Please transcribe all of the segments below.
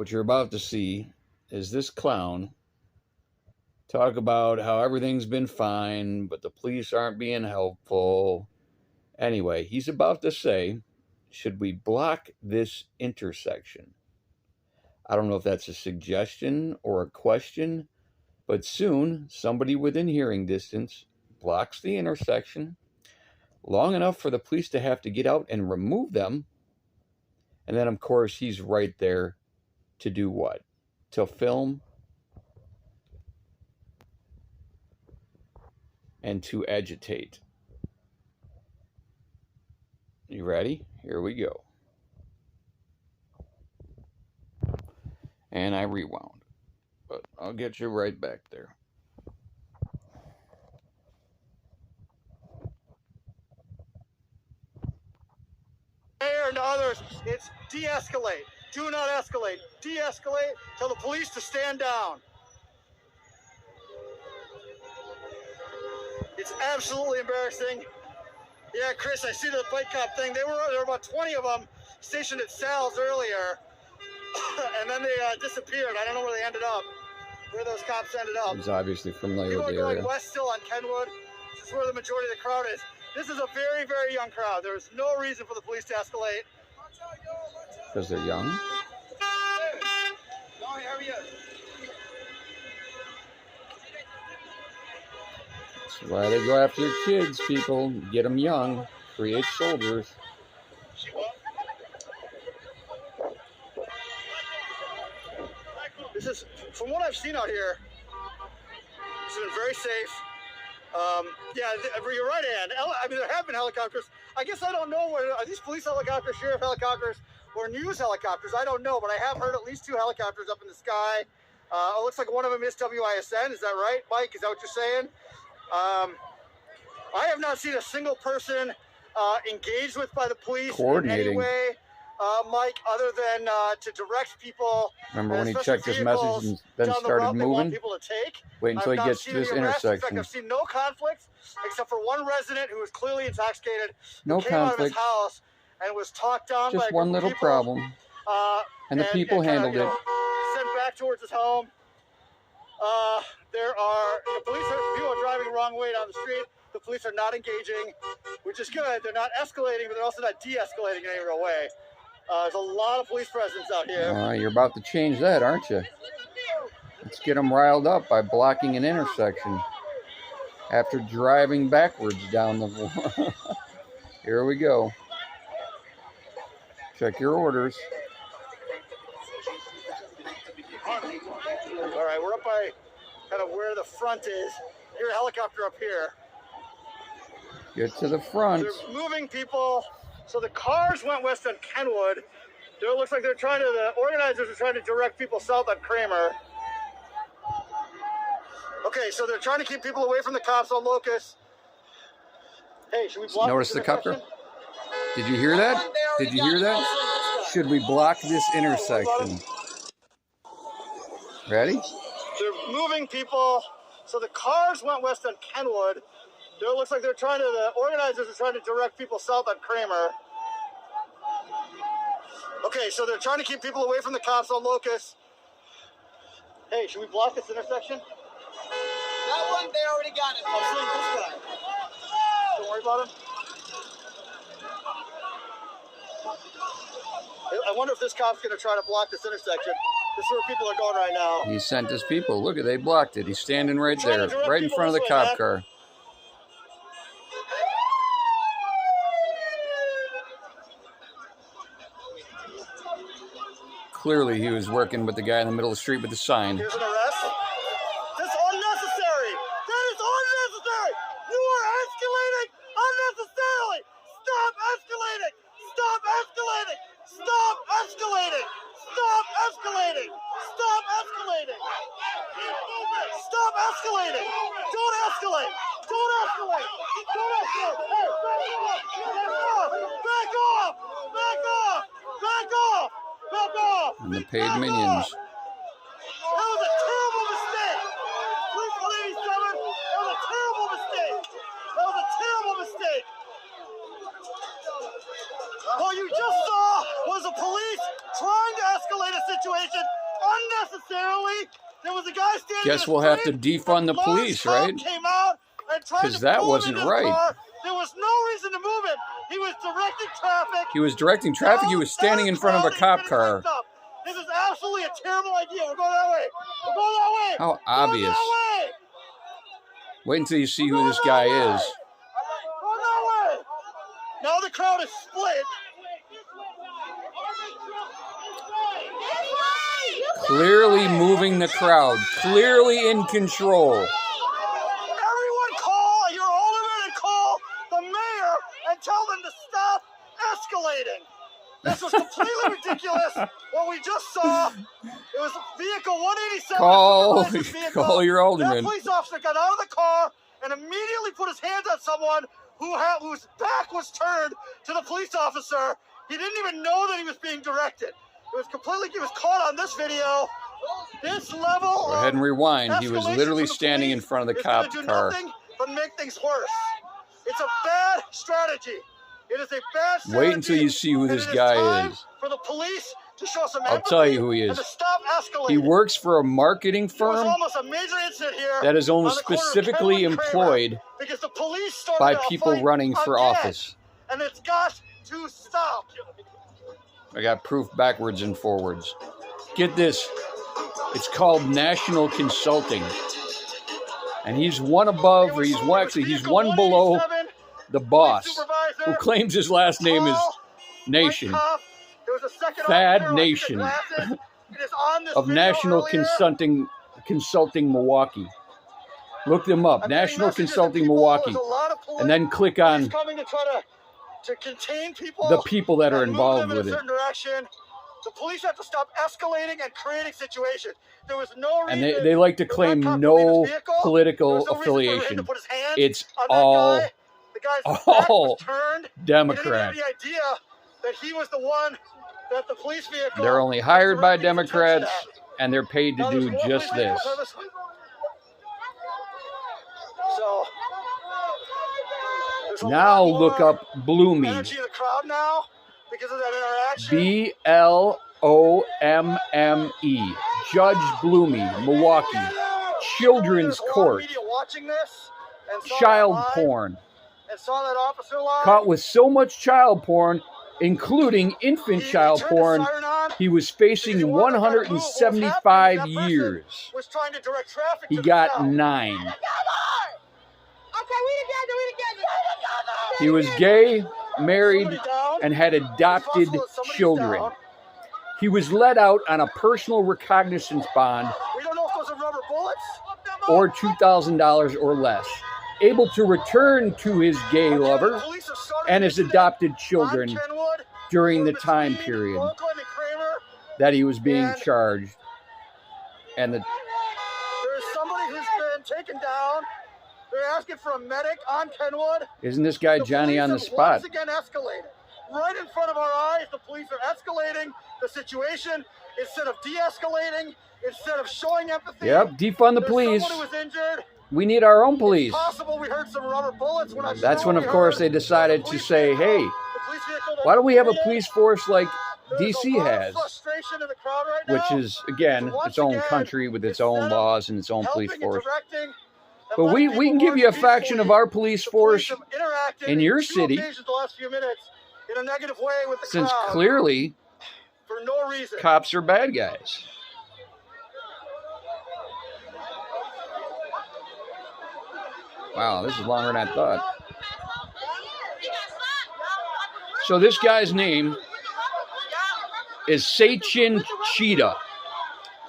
What you're about to see is this clown talk about how everything's been fine, but the police aren't being helpful. Anyway, he's about to say, should we block this intersection? I don't know if that's a suggestion or a question, but soon somebody within hearing distance blocks the intersection long enough for the police to have to get out and remove them. And then, of course, he's right there to do what? To film and to agitate. You ready? Here we go. And I rewound, but I'll get you right back there. Mayor and others, it's de-escalate. Do not escalate. De-escalate. Tell the police to stand down. It's absolutely embarrassing. Yeah, Chris, I see the bike cop thing. There were about 20 of them stationed at Sal's earlier, and then they disappeared. I don't know where they ended up, where those cops ended up. He's obviously familiar People with are the area. going west still on Kenwood. This is where the majority of the crowd is. This is a very, very young crowd. There's no reason for the police to escalate. Because they're young? That's why they go after your kids, people. Get them young. Create soldiers. This is, from what I've seen out here, it's been very safe. Yeah, you're right, Ann. I mean, there have been helicopters. I guess I don't know are these police helicopters, sheriff helicopters, or news helicopters? I don't know, but I have heard at least 2 helicopters up in the sky. It looks like one of them is WISN. Is that right, Mike? Is that what you're saying? I have not seen a single person engaged with by the police in any way, Mike, other than to direct people. Remember when he checked his message and then started moving? Wait until he gets to this intersection. In fact, I've seen no conflicts except for one resident who was clearly intoxicated. No came out of his conflict. house and was talked down by Just a one group of little people, problem. And the people handled it. Sent back towards his home. There are people are driving the wrong way down the street. The police are not engaging, which is good. They're not escalating, but they're also not de-escalating in any real way. There's a lot of police presence out here. You're about to change that, aren't you? Let's get them riled up by blocking an intersection after driving backwards down the... Here we go. Check your orders. All right, we're up by kind of where the front is. Here's a helicopter up here. Get to the front. They're moving people. So the cars went west on Kenwood. It looks like the organizers are trying to direct people south on Kramer. Okay, so they're trying to keep people away from the cops on Locust. Hey, should we block Notice the copter? Did you hear that? Did you hear that? Should we block this intersection? Ready? They're moving people. So the cars went west on Kenwood. It looks like the organizers are trying to direct people south on Kramer. Okay, so they're trying to keep people away from the cops on Locust. Hey, should we block this intersection? That one, they already got it. I'm seeing this guy. Don't worry about him. I wonder if this cop's going to try to block this intersection. This is where people are going right now. He sent his people. Look, they blocked it. He's standing right there, right in front of the cop car. Clearly, he was working with the guy in the middle of the street with the sign. Here's an arrest. That's unnecessary. That is unnecessary. You are escalating unnecessarily. Stop escalating. Stop escalating. Stop escalating. Stop escalating. Stop escalating. Stop escalating. Don't escalate. Don't escalate. Don't escalate. Hey, back off. Back off. Back off. Back off. Back off. And the paid minions. That was a terrible mistake. Police 187. That was a terrible mistake. That was a terrible mistake. What you just saw was the police trying to escalate a situation unnecessarily. There was a guy standing. Guess we'll have to defund the police, right? Came out and tried to that pull wasn't him into the right. car. There was no reason to move him. He was directing traffic. He was directing traffic. He was standing in front of a cop car. This is absolutely a terrible idea. We're going that way. We're going that way. How obvious. That way. Wait until you see who this guy is. Go that way. Now the crowd is split. Clearly moving the crowd. Clearly in control. Everyone call your alderman and call the mayor and tell them to stop escalating. This was completely ridiculous. What we just saw, it was vehicle 187. Call your alderman. That police officer got out of the car and immediately put his hands on someone whose back was turned to the police officer. He didn't even know that he was being directed. He was caught on this video. This level Go ahead and rewind. He was escalation literally from the standing in police front of the is cop gonna do car. nothing but make things worse. It's a bad strategy. It is a bad strategy. Wait until you see who this guy is. For the police to show some I'll tell you who he and is. to stop escalating. He works for a marketing There was firm almost a major incident here that is almost on the corner of specifically Kenwood and Kramer employed because the police started by a people fight running for again, office. and it's got to stop. I got proof backwards and forwards. Get this. It's called National Consulting. And he's one above, or he's one below the boss, who claims his last name is Nation. Thad Nation of National Consulting Milwaukee. Look them up, National Consulting Milwaukee, and then click on to contain people, the people that are involved with it. The police have to stop escalating and creating situations. There was no reason. And they like to claim no political affiliation. It's all Democrat. The idea that he was the one that the police vehicle. They're only hired by Democrats, and they're paid to do just this. So, now look up Bloomy. Energy in the crowd now because of that interaction. BLOMME. Judge Bloomy, Milwaukee. Children's Court. Child porn. And saw that officer live. Caught with so much child porn, including infant child porn, he was facing 175 years. Was trying to direct traffic. He got 9. He was gay, married, and had adopted children. He was let out on a personal recognizance bond We don't know if those are rubber bullets or $2,000 or less, able to return to his gay lover and his adopted children during the time period that he was being charged. And there's somebody who's been taken down. They're asking for a medic on Kenwood. Isn't this guy Johnny on the spot? Once again escalated. Right in front of our eyes, the police are escalating the situation instead of de-escalating, instead of showing empathy. Yep, defund the police. Someone who was injured. We need our own police. It's possible we heard some rubber bullets. That's when, of course, they decided to say, hey, why don't we have a police force like DC has, which is, again, its own country with its own laws and its own police force. But we can give you a faction of our police force in your city, since clearly cops are bad guys. Wow, this is longer than I thought. So this guy's name is Sachin Cheetah.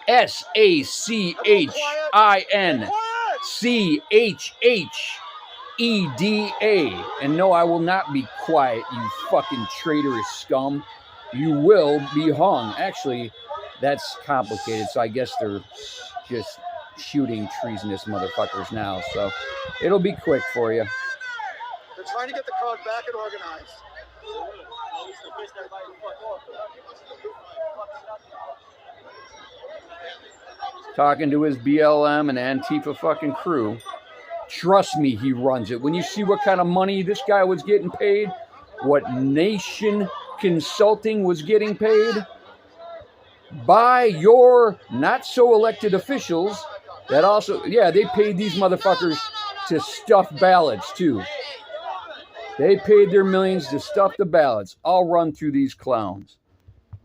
SACHINCHHEDA. And no, I will not be quiet, you fucking traitorous scum. You will be hung. Actually, that's complicated, so I guess they're just shooting treasonous motherfuckers now, so it'll be quick for you. They're trying to get the crowd back and organized. Talking to his BLM and Antifa fucking crew. Trust me, he runs it. When you see what kind of money this guy was getting paid, what Nation Consulting was getting paid, by your not so elected officials that also, yeah, they paid these motherfuckers to stuff ballots too. They paid their millions to stuff the ballots, all run through these clowns.